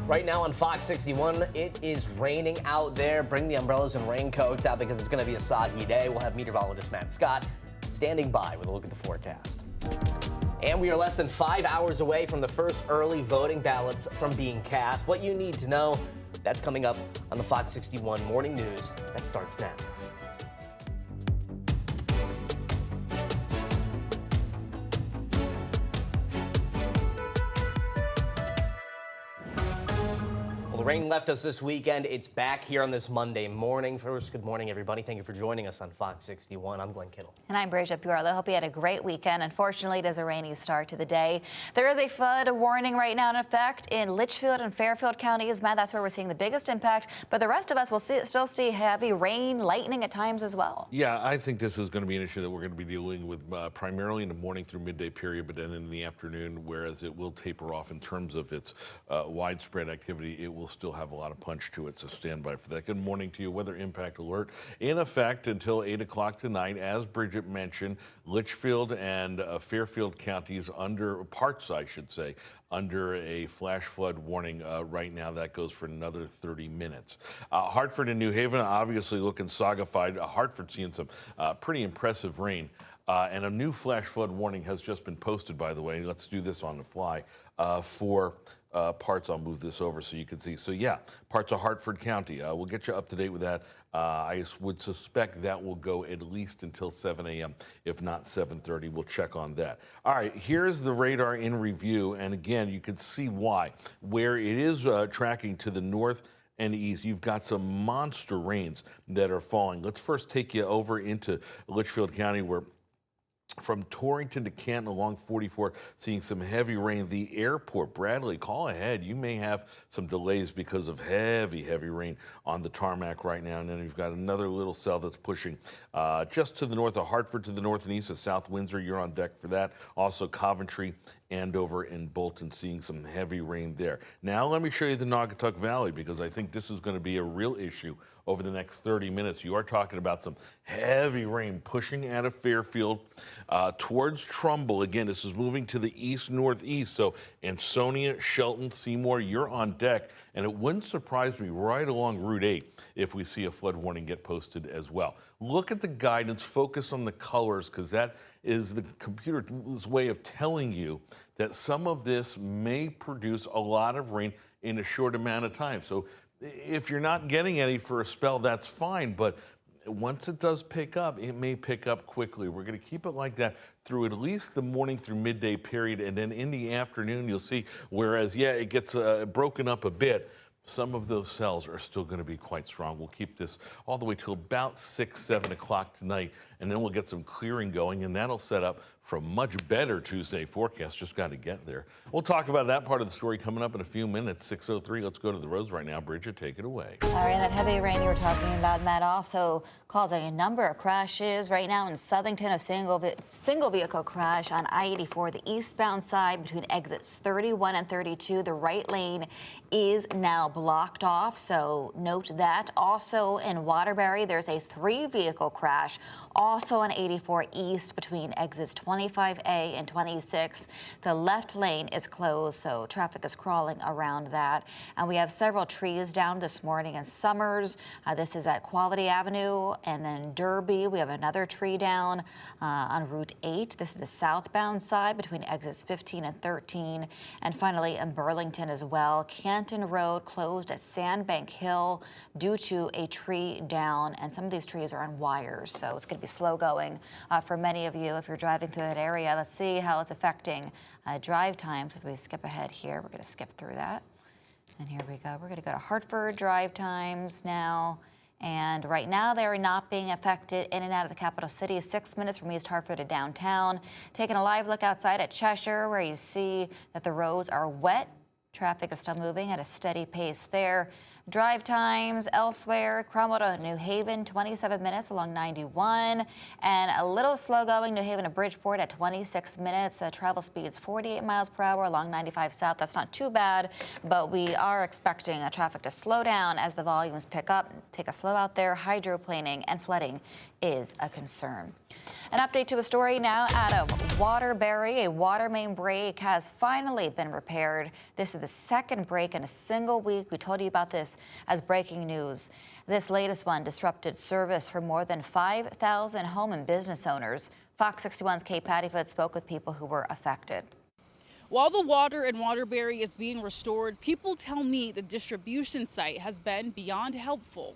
Right now on Fox 61, it is raining out there. Bring the umbrellas and raincoats out because it's going to be a soggy day. We'll have meteorologist Matt Scott standing by with a look at the forecast. And we are less than 5 hours away from the first early voting ballots from being cast. What you need to know, that's coming up on the Fox 61 Morning News. That starts now. The rain left us this weekend. It's back here on this Monday morning. First, good morning, everybody. Thank you for joining us on Fox 61. I'm Glenn Kittle. And I'm Bridget Buarlo. Hope you had a great weekend. Unfortunately, it is a rainy start to the day. There is a flood warning right now in effect in Litchfield and Fairfield counties. Matt, that's where we're seeing the biggest impact. But the rest of us will still see heavy rain, lightning at times as well. Yeah, I think this is going to be an issue that we're going to be dealing with primarily in the morning through midday period, but then in the afternoon, whereas it will taper off in terms of its widespread activity, it will still have a lot of punch to it, so stand by for that. Good morning to you. Weather impact alert in effect until 8 o'clock tonight. As Bridget mentioned, Litchfield and Fairfield counties under, parts I should say, under a flash flood warning right now. That goes for another 30 minutes. Hartford and New Haven obviously looking soggified. Hartford seeing some pretty impressive rain. And a new flash flood warning has just been posted, by the way. Let's do this on the fly for parts. I'll move this over so you can see. So yeah, parts of Hartford County. We'll get you up to date with that. I would suspect that will go at least until 7 a.m., if not 7:30. We'll check on that. All right, here's the radar in review. And again, you can see why. Where it is tracking to the north and east, you've got some monster rains that are falling. Let's first take you over into Litchfield County, where from Torrington to Canton along 44, seeing some heavy rain. The airport, Bradley, call ahead. You may have some delays because of heavy rain on the tarmac right now. And then you've got another little cell that's pushing just to the north of Hartford, to the north and east of South Windsor. You're on deck for that. Also Coventry, Andover, and Bolton, seeing some heavy rain there. Now let me show you the Naugatuck Valley, because I think this is going to be a real issue over the next 30 minutes. You are talking about some heavy rain pushing out of Fairfield towards Trumbull. Again, this is moving to the east-northeast. So Ansonia, Shelton, Seymour, you're on deck. And it wouldn't surprise me right along Route 8 if we see a flood warning get posted as well. Look at the guidance, focus on the colors, because that is the computer's way of telling you that some of this may produce a lot of rain in a short amount of time. So if you're not getting any for a spell, that's fine. But once it does pick up, it may pick up quickly. We're going to keep it like that through at least the morning through midday period. And then in the afternoon, you'll see, whereas, yeah, it gets broken up a bit, some of those cells are still going to be quite strong. We'll keep this all the way till about 6, 7 o'clock tonight, and then we'll get some clearing going, and that'll set up for a much better Tuesday forecast. Just got to get there. We'll talk about that part of the story coming up in a few minutes. 6:03. Let's go to the roads right now. Bridget, take it away. All right, that heavy rain you were talking about, Matt, also causing a number of crashes right now in Southington. A single vehicle crash on I-84, the eastbound side between exits 31 and 32. The right lane is now blocked off, so note that. Also in Waterbury, there's a 3-vehicle crash, also on 84 east between exits 25A and 26. The left lane is closed, so traffic is crawling around that. And we have several trees down this morning in Summers. This is at Quality Avenue, and then Derby. We have another tree down on Route 8. This is the southbound side between exits 15 and 13. And finally in Burlington as well, Canton Road closed at Sandbank Hill due to a tree down, and some of these trees are on wires, so it's going to be slow going for many of you if you're driving through that area. Let's see how it's affecting drive times. If we skip ahead here, we're going to skip through that. And here we go. We're going to go to Hartford drive times now. And right now, they are not being affected in and out of the capital city. 6 minutes from East Hartford to downtown. Taking a live look outside at Cheshire, where you see that the roads are wet. Traffic is still moving at a steady pace there. Drive times elsewhere, Cromwell to New Haven, 27 minutes along 91. And a little slow going, New Haven to Bridgeport at 26 minutes. Travel speeds 48 miles per hour along 95 South. That's not too bad, but we are expecting traffic to slow down as the volumes pick up. Take a slow out there. Hydroplaning and flooding is a concern. An update to a story now out of Waterbury. A water main break has finally been repaired. This is the second break in a single week. We told you about this as breaking news. This latest one disrupted service for more than 5,000 home and business owners. Fox 61's Kate Pattyfoot spoke with people who were affected. While the water in Waterbury is being restored, people tell me the distribution site has been beyond helpful.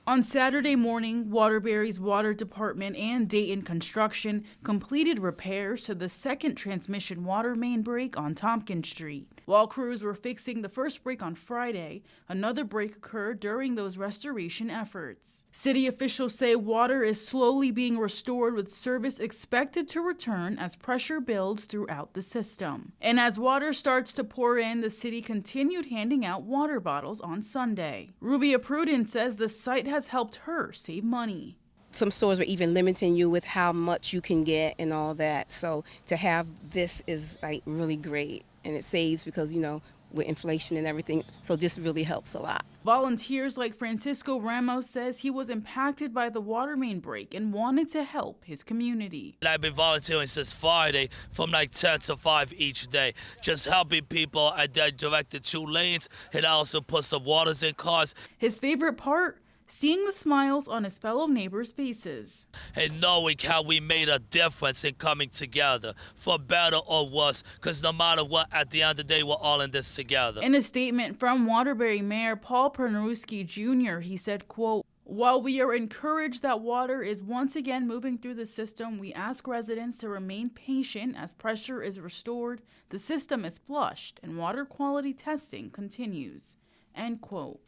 On Saturday morning, Waterbury's water department and Dayton Construction completed repairs to the second transmission water main break on Tompkins Street. While crews were fixing the first break on Friday, another break occurred during those restoration efforts. City officials say water is slowly being restored, with service expected to return as pressure builds throughout the system. And as water starts to pour in, the city continued handing out water bottles on Sunday. Rubia Pruden says the site has helped her save money. Some stores were even limiting you with how much you can get and all that. So to have this is like really great, and it saves because, you know, with inflation and everything. So this really helps a lot. Volunteers like Francisco Ramos says he was impacted by the water main break and wanted to help his community. I've been volunteering since Friday from like 10 to 5 each day, just helping people. I directed 2 lanes and I also put some waters in cars. His favorite part? Seeing the smiles on his fellow neighbors' faces. And knowing how we made a difference in coming together, for better or worse, because no matter what, at the end of the day, we're all in this together. In a statement from Waterbury Mayor Paul Pernuski Jr., he said, quote, "While we are encouraged that water is once again moving through the system, we ask residents to remain patient as pressure is restored, the system is flushed, and water quality testing continues." End quote.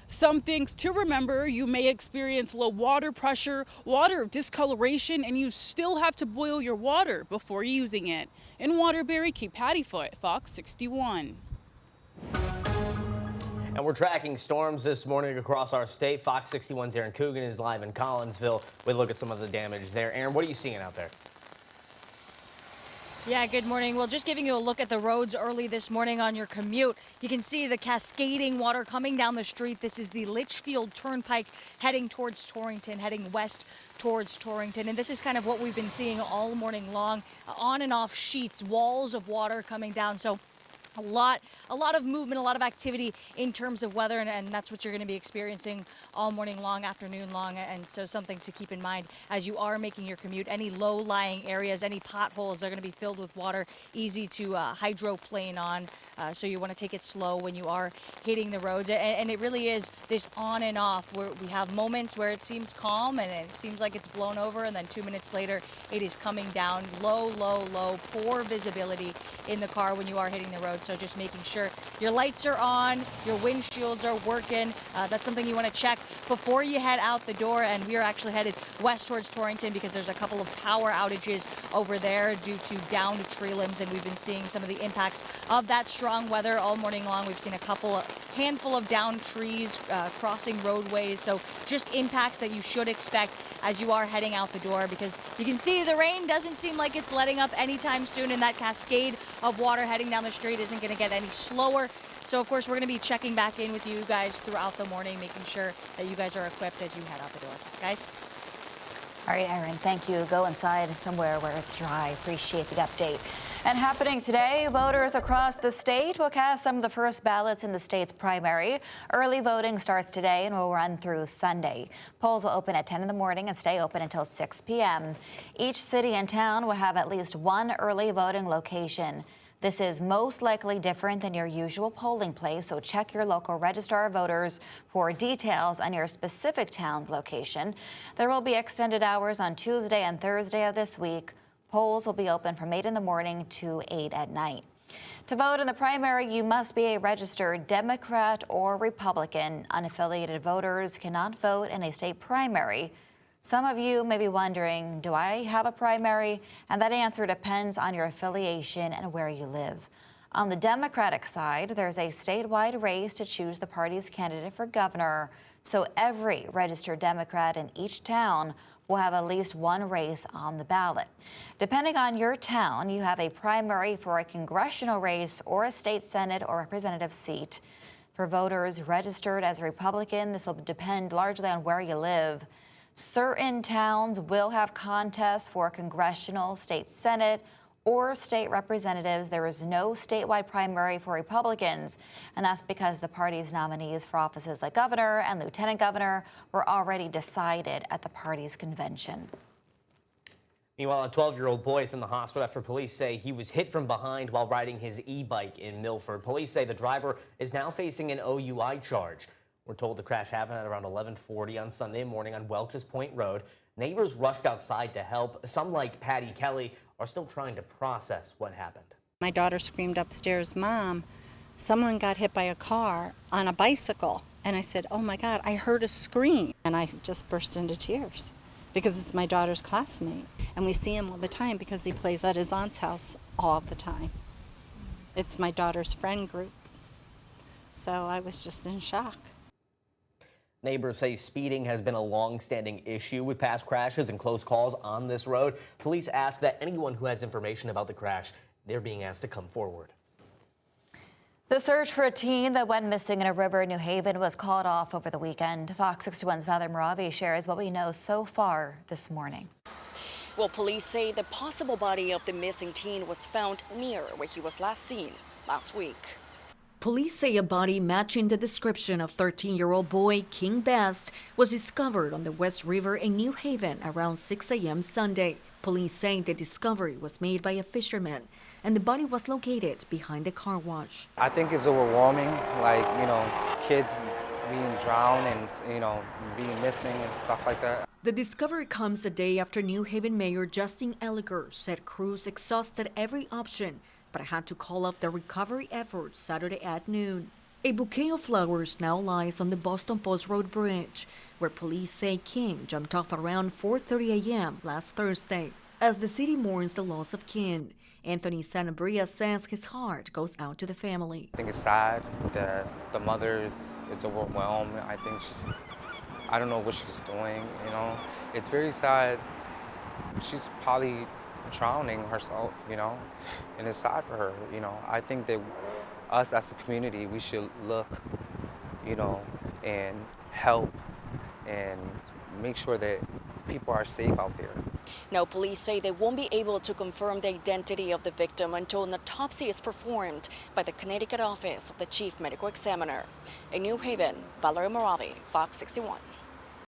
Some things to remember: you may experience low water pressure, water discoloration, and you still have to boil your water before using it. In Waterbury, Kate Pattyfoot, Fox 61. And we're tracking storms this morning across our state. Fox 61's Aaron Coogan is live in Collinsville. We look at some of the damage there. Aaron, what are you seeing out there? Yeah, good morning. Well, just giving you a look at the roads early this morning on your commute. You can see the cascading water coming down the street. This is the Litchfield Turnpike heading towards Torrington, heading west towards Torrington. And this is kind of what we've been seeing all morning long, on and off sheets, walls of water coming down. So a lot of movement, a lot of activity in terms of weather, and that's what you're going to be experiencing all morning long, afternoon long, and so something to keep in mind as you are making your commute. Any low-lying areas, any potholes are going to be filled with water, easy to hydroplane on, so you want to take it slow when you are hitting the roads. And it really is this on and off, where we have moments where it seems calm and it seems like it's blown over, and then 2 minutes later it is coming down. Low, poor visibility in the car when you are hitting the road. So just making sure your lights are on, your windshields are working. That's something you want to check before you head out the door. And we are actually headed west towards Torrington because there's a couple of power outages over there due to downed tree limbs, and we've been seeing some of the impacts of that strong weather all morning long. We've seen handful of downed trees crossing roadways, so just impacts that you should expect as you are heading out the door, because you can see the rain doesn't seem like it's letting up anytime soon, and that cascade of water heading down the street isn't going to get any slower. So of course we're going to be checking back in with you guys throughout the morning, making sure that you guys are equipped as you head out the door. Guys? All right, Aaron, thank you. Go inside somewhere where it's dry. Appreciate the update. And happening today, voters across the state will cast some of the first ballots in the state's primary. Early voting starts today and will run through Sunday. Polls will open at 10 in the morning and stay open until 6 p.m. Each city and town will have at least one early voting location. This is most likely different than your usual polling place, so check your local registrar of voters for details on your specific town location. There will be extended hours on Tuesday and Thursday of this week. Polls will be open from 8 in the morning to 8 at night. To vote in the primary, you must be a registered Democrat or Republican. Unaffiliated voters cannot vote in a state primary. Some of you may be wondering, do I have a primary? And that answer depends on your affiliation and where you live. On the Democratic side, there's a statewide race to choose the party's candidate for governor. So every registered Democrat in each town will have at least one race on the ballot. Depending on your town, you have a primary for a congressional race or a state Senate or representative seat. For voters registered as a Republican, this will depend largely on where you live. Certain towns will have contests for congressional, state senate, or state representatives. There is no statewide primary for Republicans, and that's because the party's nominees for offices like governor and lieutenant governor were already decided at the party's convention. Meanwhile, a 12-year-old boy is in the hospital after police say he was hit from behind while riding his e-bike in Milford. Police say the driver is now facing an OUI charge. We're told the crash happened at around 11:40 on Sunday morning on Welch's Point Road. Neighbors rushed outside to help. Some, like Patty Kelly, are still trying to process what happened. My daughter screamed upstairs, "Mom, someone got hit by a car on a bicycle." And I said, "Oh my God, I heard a scream." And I just burst into tears because it's my daughter's classmate. And we see him all the time because he plays at his aunt's house all the time. It's my daughter's friend group. So I was just in shock. Neighbors say speeding has been a long-standing issue with past crashes and close calls on this road. Police ask that anyone who has information about the crash, they're being asked to come forward. The search for a teen that went missing in a river in New Haven was called off over the weekend. Fox 61's Valerie Moravi shares what we know so far this morning. Well, police say the possible body of the missing teen was found near where he was last seen last week. Police say a body matching the description of 13-year-old boy King Best was discovered on the West River in New Haven around 6 a.m. Sunday. Police say the discovery was made by a fisherman and the body was located behind the car wash. I think it's overwhelming, like, kids being drowned and, being missing and stuff like that. The discovery comes a day after New Haven Mayor Justin Elliger said crews exhausted every option but had to call off the recovery efforts Saturday at noon. A bouquet of flowers now lies on the Boston Post Road Bridge, where police say King jumped off around 4:30 a.m. last Thursday. As the city mourns the loss of King, Anthony Sanabria says his heart goes out to the family. I think it's sad that the mother, it's overwhelmed. I think I don't know what she's doing, It's very sad. She's probably drowning herself, and it's sad for her, I think that us as a community, we should look, and help and make sure that people are safe out there. Now, police say they won't be able to confirm the identity of the victim until an autopsy is performed by the Connecticut office of the chief medical examiner. In New Haven, Valerie Moravi, Fox 61.